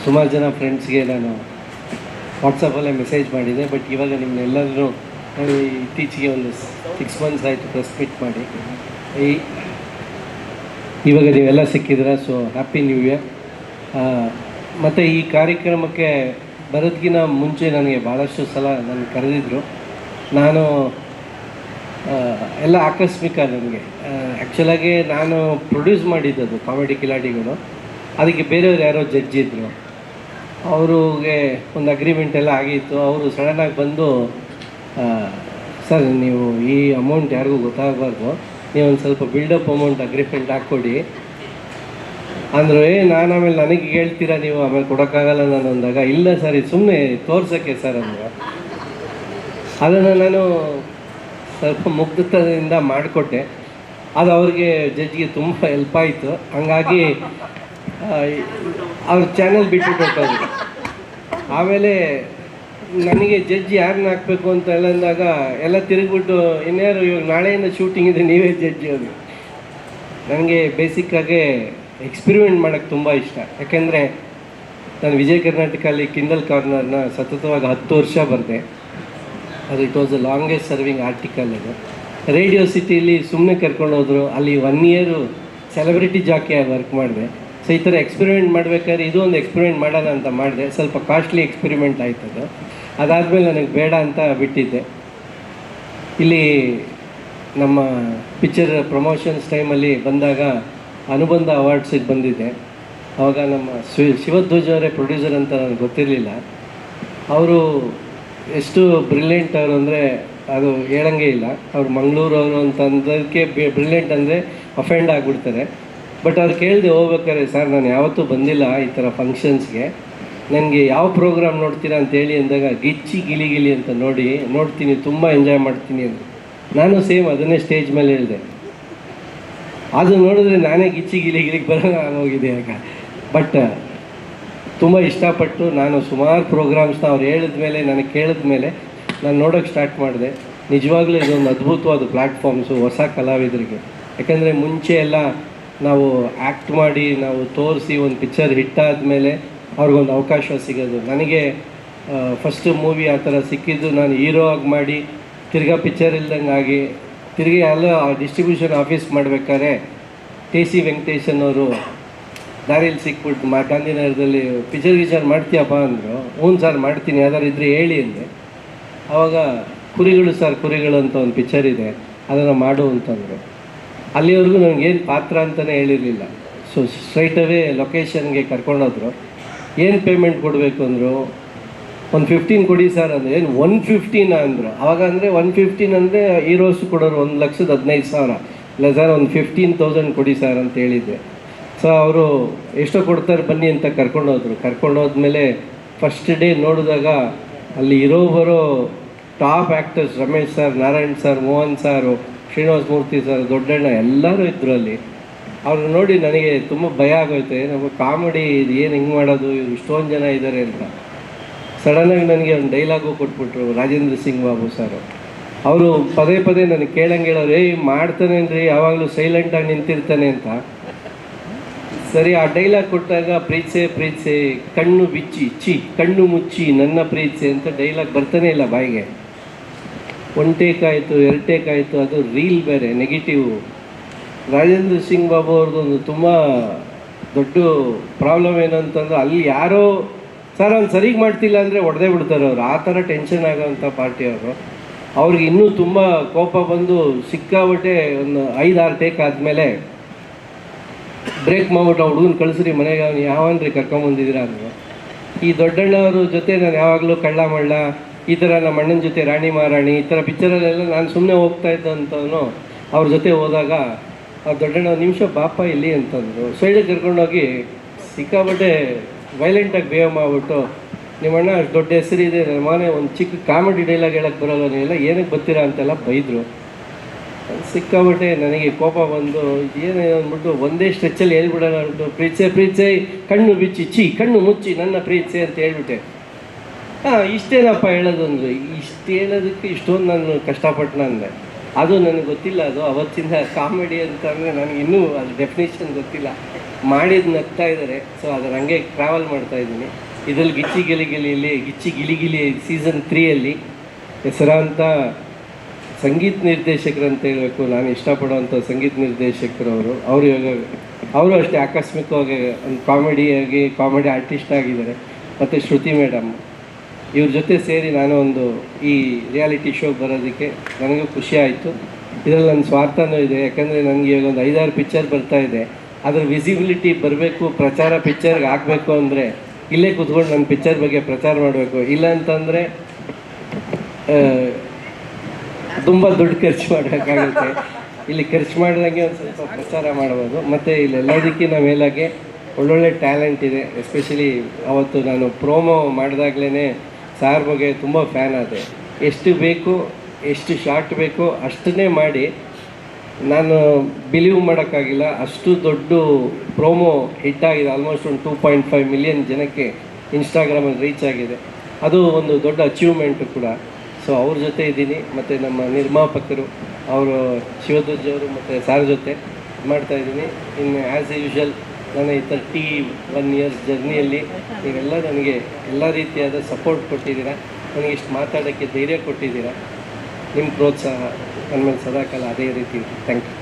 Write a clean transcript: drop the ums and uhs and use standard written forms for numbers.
ಸುಮಾರು ಜನ ಫ್ರೆಂಡ್ಸ್ಗೆ ನಾನು ವಾಟ್ಸಪ್ಪಲ್ಲೇ ಮೆಸೇಜ್ ಮಾಡಿದೆ. ಬಟ್ ಇವಾಗ ನಿಮ್ಮನ್ನೆಲ್ಲರೂ ನಾನು ಇತ್ತೀಚೆಗೆ ಒಂದು 6 months ಆಯಿತು ಪ್ರೆಸ್ ಮೀಟ್ ಮಾಡಿ. ಇವಾಗ ನೀವೆಲ್ಲ ಸಿಕ್ಕಿದ್ದೀರ. So happy new year. ಮತ್ತು ಈ ಕಾರ್ಯಕ್ರಮಕ್ಕೆ ಬರೋದಕ್ಕಿಂತ ಮುಂಚೆ ನನಗೆ ಭಾಳಷ್ಟು ಸಲ ನಾನು ಕರೆದಿದ್ದರು. ನಾನು ಎಲ್ಲ ಆಕಸ್ಮಿಕ. ನನಗೆ ಆ್ಯಕ್ಚುಲಾಗಿ ನಾನು ಪ್ರೊಡ್ಯೂಸ್ ಮಾಡಿದ್ದದು ಕಾಮಿಡಿ ಕಿಲಾಡಿಗಳು. ಅದಕ್ಕೆ ಬೇರೆಯವ್ರು ಯಾರೋ ಜಡ್ಜ್ ಇದ್ದರು. ಅವ್ರಿಗೆ ಒಂದು ಅಗ್ರಿಮೆಂಟ್ ಎಲ್ಲ ಆಗಿತ್ತು. ಅವರು ಸಡನ್ನಾಗಿ ಬಂದು, ಸರ್ ನೀವು ಈ ಅಮೌಂಟ್ ಯಾರಿಗೂ ಗೊತ್ತಾಗಬಾರ್ದು, ನೀವು ಒಂದು ಸ್ವಲ್ಪ ಬಿಲ್ಡಪ್ ಅಮೌಂಟ್ ಅಗ್ರಿಮೆಂಟ್ ಹಾಕ್ಕೊಡಿ ಅಂದರು. ನಾನು ಆಮೇಲೆ ನನಗೆ ಹೇಳ್ತೀರಾ ನೀವು, ಆಮೇಲೆ ಕೊಡೋಕ್ಕಾಗಲ್ಲ ನಾನು ಅಂದಾಗ, ಇಲ್ಲ ಸರ್ ಇದು ಸುಮ್ಮನೆ ತೋರ್ಸೋಕ್ಕೆ ಸರ್ ಅಂದರು. ಅದನ್ನು ನಾನು ಸ್ವಲ್ಪ ಮುಗ್ಧತೆಯಿಂದ ಮಾಡಿಕೊಟ್ಟೆ. ಅದು ಅವ್ರಿಗೆ ಜಡ್ಜ್ಗೆ ತುಂಬ ಹೆಲ್ಪ್ ಆಯಿತು. ಹಂಗಾಗಿ ಅವ್ರ ಚಾನೆಲ್ ಬಿಟ್ಬಿಟ್ಟು ಹೊಟ್ಟೋದ್ರು. ಆಮೇಲೆ ನನಗೆ ಜಡ್ಜ್ ಯಾರನ್ನ ಹಾಕಬೇಕು ಅಂತ ಎಲ್ಲ ಅಂದಾಗ ಎಲ್ಲ ತಿರುಗಿಬಿಟ್ಟು, ಇನ್ಯಾರು ಇವಾಗ ನಾಳೆಯಿಂದ ಶೂಟಿಂಗ್ ಇದೆ, ನೀವೇ ಜಡ್ಜಿ ಅದು. ನನಗೆ ಬೇಸಿಕ್ಕಾಗಿ ಎಕ್ಸ್ಪೆರಿಮೆಂಟ್ ಮಾಡೋಕ್ಕೆ ತುಂಬ ಇಷ್ಟ. ಯಾಕೆಂದರೆ ನಾನು ವಿಜಯ ಕರ್ನಾಟಕಲ್ಲಿ ಕಿಂಡಲ್ ಕಾರ್ನರ್ನ ಸತತವಾಗಿ 10 ವರ್ಷ ಬರೆದೆ. ಅದು it was the longest serving article. ಅದು ರೇಡಿಯೋ ಸಿಟಿಲಿ ಸುಮ್ಮನೆ ಕರ್ಕೊಂಡೋದ್ರು. ಅಲ್ಲಿ 1 year ಸೆಲೆಬ್ರಿಟಿ ಜಾಕಿಯಾಗಿ ವರ್ಕ್ ಮಾಡಿದೆ. ಸೊ ಈ ಥರ ಎಕ್ಸ್ಪೆರಿಮೆಂಟ್ ಮಾಡಬೇಕಾದ್ರೆ ಇದು ಒಂದು ಎಕ್ಸ್ಪೆರಿಮೆಂಟ್ ಮಾಡೋಣ ಅಂತ ಮಾಡಿದೆ. ಸ್ವಲ್ಪ ಕಾಸ್ಟ್ಲಿ ಎಕ್ಸ್ಪೆರಿಮೆಂಟ್ ಆಯ್ತದು. ಅದಾದಮೇಲೆ ನನಗೆ ಬೇಡ ಅಂತ ಬಿಟ್ಟಿದ್ದೆ. ಇಲ್ಲಿ ನಮ್ಮ ಪಿಕ್ಚರ್ ಪ್ರಮೋಷನ್ಸ್ ಟೈಮಲ್ಲಿ ಬಂದಾಗ ಅನುಬಂಧ ಅವಾರ್ಡ್ಸಿಗೆ ಬಂದಿದ್ದೆ. ಆವಾಗ ನಮ್ಮ ಶಿವಧ್ವಜ್ ಅವರೇ ಪ್ರೊಡ್ಯೂಸರ್ ಅಂತ ನನಗೆ ಗೊತ್ತಿರಲಿಲ್ಲ. ಅವರು ಎಷ್ಟು ಬ್ರಿಲಿಯಂಟ್ ಅವರು ಅಂದರೆ ಅದು ಹೇಳಂಗೆ ಇಲ್ಲ. ಅವ್ರು ಮಂಗಳೂರವರು ಅಂತಂದಕ್ಕೆ ಬ್ರಿಲಿಯಂಟ್ ಅಂದರೆ ಅಫೆಂಡ್ ಆಗಿಬಿಡ್ತಾರೆ. ಬಟ್ ಅವ್ರು ಕೇಳಿದೆ ಹೋಗ್ಬೇಕಾದ್ರೆ, ಸರ್ ನಾನು ಯಾವತ್ತೂ ಬಂದಿಲ್ಲ ಈ ಥರ ಫಂಕ್ಷನ್ಸ್ಗೆ, ನನಗೆ ಯಾವ ಪ್ರೋಗ್ರಾಮ್ ನೋಡ್ತೀರಾ ಅಂತೇಳಿ ಅಂದಾಗ, ಗಿಚ್ಚಿ ಗಿಲಿ ಅಂತ ನೋಡ್ತೀನಿ, ತುಂಬ ಎಂಜಾಯ್ ಮಾಡ್ತೀನಿ ಅಂತ. ನಾನು ಸೇಮ್ ಅದನ್ನೇ ಸ್ಟೇಜ್ ಮೇಲೆ ಹೇಳಿದೆ. ಅದು ನೋಡಿದ್ರೆ ನಾನೇ ಗಿಚ್ಚಿ ಗಿಲಿಗೆ ಬರೋಣ ಆಗೋಗಿದೆ ಆಗ. ಬಟ್ ತುಂಬ ಇಷ್ಟಪಟ್ಟು ನಾನು ಸುಮಾರು ಪ್ರೋಗ್ರಾಮ್ಸ್ನ ಅವ್ರು ಹೇಳಿದ ಮೇಲೆ, ನನಗೆ ಕೇಳಿದ ಮೇಲೆ ನಾನು ನೋಡೋಕ್ಕೆ ಸ್ಟಾರ್ಟ್ ಮಾಡಿದೆ. ನಿಜವಾಗ್ಲೂ ಇದೊಂದು ಅದ್ಭುತವಾದ ಪ್ಲ್ಯಾಟ್ಫಾರ್ಮ್ಸು ಹೊಸ ಕಲಾವಿದರಿಗೆ. ಯಾಕೆಂದರೆ ಮುಂಚೆ ಎಲ್ಲ ನಾವು ಆ್ಯಕ್ಟ್ ಮಾಡಿ ನಾವು ತೋರಿಸಿ ಒಂದು ಪಿಕ್ಚರ್ ಹಿಟ್ಟಾದಮೇಲೆ ಅವ್ರಿಗೊಂದು ಅವಕಾಶ ಸಿಗೋದು. ನನಗೆ ಫಸ್ಟು ಮೂವಿ ಆ ಥರ ಸಿಕ್ಕಿದ್ದು, ನಾನು ಹೀರೋ ಆಗಿ ಮಾಡಿ ತಿರ್ಗಾ ಪಿಕ್ಚರ್ ಇಲ್ದಂಗೆ ಆಗಿ ತಿರುಗಿ ಎಲ್ಲ ಡಿಸ್ಟ್ರಿಬ್ಯೂಷನ್ ಆಫೀಸ್ ಮಾಡಬೇಕಾದ್ರೆ TC ವೆಂಕಟೇಶನ್ ಅವರು ದಾರಿಯಲ್ಲಿ ಸಿಕ್ಬಿಟ್ಟು ಗಾಂಧಿನಗರದಲ್ಲಿ ಪಿಕ್ಚರ್ ಮಾಡ್ತೀಯಪ್ಪ ಅಂದರು. ಹ್ಞೂ ಸರ್ ಮಾಡ್ತೀನಿ, ಯಾವ್ದಾರು ಇದ್ದರೆ ಹೇಳಿ ಅಂದೆ. ಆವಾಗ ಕುರಿಗಳು ಸರ್ ಕುರಿಗಳು ಅಂತ ಒಂದು ಪಿಕ್ಚರ್ ಇದೆ, ಅದನ್ನು ಮಾಡು ಅಂತಂದರು. ಅಲ್ಲಿವರೆಗೂ ನನಗೇನು ಪಾತ್ರ ಅಂತಲೇ ಹೇಳಿರಲಿಲ್ಲ. So straight away ಲೊಕೇಶನ್ಗೆ ಕರ್ಕೊಂಡೋದ್ರು. ಏನು ಪೇಮೆಂಟ್ ಕೊಡಬೇಕು ಅಂದರು. ಒಂದು 15 ಕೊಡಿ ಸರ್ ಅಂದರೆ, ಏನು 115 ಅಂದರು. ಆವಾಗ ಅಂದರೆ 115 ಅಂದರೆ ಹೀರೋಸ್ ಕೊಡೋರು 1,15,000. ಇಲ್ಲ ಸರ್ ಒಂದು 15,000 ಕೊಡಿ ಸರ್ ಅಂತ ಹೇಳಿದ್ದೆ. ಸೊ ಅವರು ಎಷ್ಟೋ ಕೊಡ್ತಾರೆ ಬನ್ನಿ ಅಂತ ಕರ್ಕೊಂಡೋದ್ಮೇಲೆ ಫಸ್ಟ್ ಡೇ ನೋಡಿದಾಗ ಅಲ್ಲಿ ಬರೋ top actors Ramesh sir, Narayan sir, Mohan ಸಾರು, ಶ್ರೀನಿವಾಸ ಮೂರ್ತಿ ಸರ್, ದೊಡ್ಡಣ್ಣ ಎಲ್ಲರೂ ಇದ್ದರು ಅಲ್ಲಿ. ಅವ್ರನ್ನ ನೋಡಿ ನನಗೆ ತುಂಬ ಭಯ ಆಗೋಯ್ತು. ನಮ್ಮ ಕಾಮಿಡಿ ಇದು ಏನು ಹಿಂಗೆ ಮಾಡೋದು, ಇಷ್ಟೊಂದು ಜನ ಇದ್ದಾರೆ ಅಂತ. ಸಡನ್ನಾಗಿ ನನಗೆ ಒಂದು ಡೈಲಾಗು ಕೊಟ್ಬಿಟ್ರು ರಾಜೇಂದ್ರ ಸಿಂಗ್ ಬಾಬು ಸರ್. ಅವರು ಪದೇ ನನಗೆ ಕೇಳಂಗೆ ಹೇಳೋರು, ಮಾಡ್ತಾನೇನ್ರಿ ಯಾವಾಗಲೂ ಸೈಲೆಂಟಾಗಿ ನಿಂತಿರ್ತಾನೆ ಅಂತ. ಸರಿ, ಆ ಡೈಲಾಗ್ ಕೊಟ್ಟಾಗ ಪ್ರೀತ್ಸೆ ಕಣ್ಣು ಬಿಚ್ಚಿ ಕಣ್ಣು ಮುಚ್ಚಿ ನನ್ನ ಪ್ರೀತ್ಸೆ ಅಂತ ಡೈಲಾಗ್ ಬರ್ತಾನೆ ಇಲ್ಲ ಬಾಯಿಗೆ. 1 ಟೇಕ್ ಆಯಿತು, 2 ಟೇಕ್ ಆಯಿತು, ಅದು ರೀಲ್ ಬೇರೆ ನೆಗೆಟಿವ್. ರಾಜೇಂದ್ರ ಸಿಂಗ್ ಬಾಬು ಅವ್ರದ್ದೊಂದು ತುಂಬ ದೊಡ್ಡ ಪ್ರಾಬ್ಲಮ್ ಏನಂತಂದ್ರೆ, ಅಲ್ಲಿ ಯಾರೋ ಸರ್ ಅವ್ನು ಸರಿಗೆ ಮಾಡ್ತಿಲ್ಲ ಅಂದರೆ ಹೊಡೆದೇ ಬಿಡ್ತಾರೆ ಅವರು. ಆ ಥರ ಟೆನ್ಷನ್ ಆಗೋವಂಥ ಪಾರ್ಟಿಯವರು. ಅವ್ರಿಗೆ ಇನ್ನೂ ತುಂಬ ಕೋಪ ಬಂದು ಸಿಕ್ಕಾಬಟ್ಟೆ ಒಂದು 5-6 ಟೇಕ್ ಆದಮೇಲೆ ಬ್ರೇಕ್ ಮಾಡ್ಬಿಟ್ಟು ಹುಡುಗನ ಕಳಿಸ್ರಿ ಮನೆಗೆ, ಅವ್ನು ಯಾವನ್ರಿ ಕರ್ಕೊಂಬಂದಿದ್ದೀರಾ ಅಂದರು. ಈ ದೊಡ್ಡಣ್ಣವ್ರ ಜೊತೆ ನಾನು ಯಾವಾಗಲೂ ಕಳ್ಳ ಮಳ್ಳ ಈ ಥರ ನಮ್ಮ ಅಣ್ಣನ ಜೊತೆ ರಾಣಿ ಮಹಾರಾಣಿ ಈ ಥರ ಪಿಕ್ಚರಲ್ಲೆಲ್ಲ ನಾನು ಸುಮ್ಮನೆ ಹೋಗ್ತಾ ಇದ್ದಂತವನು ಅವ್ರ ಜೊತೆ ಹೋದಾಗ ಆ ದೊಡ್ಡಣ್ಣ ನಿಮಿಷ ಬಾಪ ಇಲ್ಲಿ ಅಂತಂದರು. ಸೈಡಿಗೆ ಕರ್ಕೊಂಡೋಗಿ ಸಿಕ್ಕಾಬಟ್ಟೆ ವೈಲೆಂಟಾಗಿ ಬಿಹೇವ್ ಮಾಡಿಬಿಟ್ಟು, ನಿಮ್ಮಣ್ಣ ಅಷ್ಟು ದೊಡ್ಡ ಹೆಸರಿದೆ, ನನ್ನ ಮನೆ ಒಂದು ಚಿಕ್ಕ ಕಾಮಿಡಿ ಡೈಲಾಗ್ ಹೇಳಕ್ಕೆ ಬರೋಲ್ಲ, ನೀವೆಲ್ಲ ಏನಕ್ಕೆ ಬರ್ತೀರಾ ಅಂತೆಲ್ಲ ಬೈದರು. ಸಿಕ್ಕಾಬಟ್ಟೆ ನನಗೆ ಕೋಪ ಬಂದು ಏನು ಅಂದ್ಬಿಟ್ಟು ಒಂದೇ ಸ್ಟ್ರೆಚ್ಚಲ್ಲಿ ಹೇಳ್ಬಿಡೋಣ ಅಂದ್ಬಿಟ್ಟು ಪ್ರೀತ್ಸೆ ಕಣ್ಣು ಬಿಚ್ಚಿ ಕಣ್ಣು ಮುಚ್ಚಿ ನನ್ನ ಪ್ರೀತ್ಸೆ ಅಂತ ಹೇಳ್ಬಿಟ್ಟೆ. ಇಷ್ಟೇನಪ್ಪ ಹೇಳೋದು ಅಂದರೆ, ಇಷ್ಟು ಹೇಳೋದಕ್ಕೆ ಇಷ್ಟೊಂದು ನಾನು ಕಷ್ಟಪಟ್ಟು ಅಂದೆ. ಅದು ನನಗೆ ಗೊತ್ತಿಲ್ಲ. ಅದು ಅವತ್ತಿಂದ ಕಾಮಿಡಿ ಅಂತಂದರೆ ನನಗೆ ಇನ್ನೂ ಅದು ಡೆಫಿನೇಷನ್ ಗೊತ್ತಿಲ್ಲ. ಮಾಡಿದ್ದು ನಗ್ತಾ ಇದ್ದಾರೆ. ಸೊ ಅದರ ಹಂಗೆ ಟ್ರಾವೆಲ್ ಮಾಡ್ತಾ ಇದ್ದೀನಿ. ಇದರಲ್ಲಿ ಗಿಚ್ಚಿ ಗಿಲಿಗಿಲಿಯಲ್ಲಿ ಗಿಚ್ಚಿ ಗಿಲಿಗಿಲಿ ಸೀಸನ್ 3ಯಲ್ಲಿ ಹೆಸರಾಂತ ಸಂಗೀತ ನಿರ್ದೇಶಕರು ಅಂತ ಹೇಳಬೇಕು. ನಾನು ಇಷ್ಟಪಡುವಂಥ ಸಂಗೀತ ನಿರ್ದೇಶಕರು ಅವರು ಇವಾಗ ಅವರು ಅಷ್ಟೇ ಆಕಸ್ಮಿಕವಾಗಿ ಒಂದು ಕಾಮಿಡಿ ಆರ್ಟಿಸ್ಟ್ ಆಗಿದ್ದಾರೆ. ಮತ್ತು ಶ್ರುತಿ ಮೇಡಮ್ ಇವ್ರ ಜೊತೆ ಸೇರಿ ನಾನು ಒಂದು ಈ ರಿಯಾಲಿಟಿ ಶೋ ಬರೋದಕ್ಕೆ ನನಗೂ ಖುಷಿ ಆಯಿತು. ಇದರಲ್ಲಿ ನನ್ನ ಸ್ವಾರ್ಥನೂ ಇದೆ. ಯಾಕಂದರೆ ನನಗೆ ಇವಾಗ ಒಂದು 5-6 ಪಿಕ್ಚರ್ ಬರ್ತಾ ಇದೆ. ಅದರ ವಿಸಿಬಿಲಿಟಿ ಬರಬೇಕು, ಪ್ರಚಾರ ಪಿಕ್ಚರ್ಗೆ ಹಾಕಬೇಕು ಅಂದರೆ ಇಲ್ಲೇ ಕೂತ್ಕೊಂಡು ನನ್ನ ಪಿಕ್ಚರ್ ಬಗ್ಗೆ ಪ್ರಚಾರ ಮಾಡಬೇಕು. ಇಲ್ಲ ಅಂತಂದರೆ ತುಂಬ ದುಡ್ಡು ಖರ್ಚು ಮಾಡಬೇಕಾಗುತ್ತೆ. ಇಲ್ಲಿ ಖರ್ಚು ಮಾಡಿದಂಗೆ ಒಂದು ಸ್ವಲ್ಪ ಪ್ರಚಾರ ಮಾಡ್ಬೋದು. ಮತ್ತು ಇಲ್ಲೆಲ್ಲದಕ್ಕಿಂತ ಮೇಲಾಗೆ ಒಳ್ಳೊಳ್ಳೆ ಟ್ಯಾಲೆಂಟ್ ಇದೆ. ಎಸ್ಪೆಷಲಿ ಅವತ್ತು ನಾನು ಪ್ರೋಮೋ ಮಾಡಿದಾಗಲೇ ಸಾರ್ ಬಗ್ಗೆ ತುಂಬ ಫ್ಯಾನ್ ಆದೆ. ಎಷ್ಟು ಬೇಕು, ಎಷ್ಟು ಶಾರ್ಟ್ ಬೇಕೋ ಅಷ್ಟನ್ನೇ ಮಾಡಿ ನಾನು ಬಿಲೀವ್ ಮಾಡೋಕ್ಕಾಗಿಲ್ಲ. ಅಷ್ಟು ದೊಡ್ಡ ಪ್ರೋಮೋ ಹಿಟ್ಟಾಗಿದೆ. ಆಲ್ಮೋಸ್ಟ್ ಒಂದು 2.5 ಮಿಲಿಯನ್ ಜನಕ್ಕೆ ಇನ್ಸ್ಟಾಗ್ರಾಮಲ್ಲಿ ರೀಚ್ ಆಗಿದೆ. ಅದು ಒಂದು ದೊಡ್ಡ ಅಚೀವ್ಮೆಂಟು ಕೂಡ. ಸೊ ಅವ್ರ ಜೊತೆ ಇದ್ದೀನಿ. ಮತ್ತು ನಮ್ಮ ನಿರ್ಮಾಪಕರು ಅವರು ಶಿವಧ್ವಜ್ ಅವರು ಮತ್ತು ಸಾರ್ ಜೊತೆ ಮಾಡ್ತಾಯಿದ್ದೀನಿ. ಇನ್ನು ಆ್ಯಸ್ ಯೂಶ್ವಲ್ ನನ್ನ ಈ 31 ಇಯರ್ಸ್ ಜರ್ನಿಯಲ್ಲಿ ನೀವೆಲ್ಲ ನನಗೆ ಎಲ್ಲ ರೀತಿಯಾದ ಸಪೋರ್ಟ್ ಕೊಟ್ಟಿದ್ದೀರಾ. ನನಗೆ ಇಷ್ಟು ಮಾತಾಡೋಕ್ಕೆ ಧೈರ್ಯ ಕೊಟ್ಟಿದ್ದೀರಾ. ನಿಮ್ಮ ಪ್ರೋತ್ಸಾಹ ನನ್ನ ಮೇಲೆ ಸದಾಕಾಲ ಅದೇ ರೀತಿ. Thank you.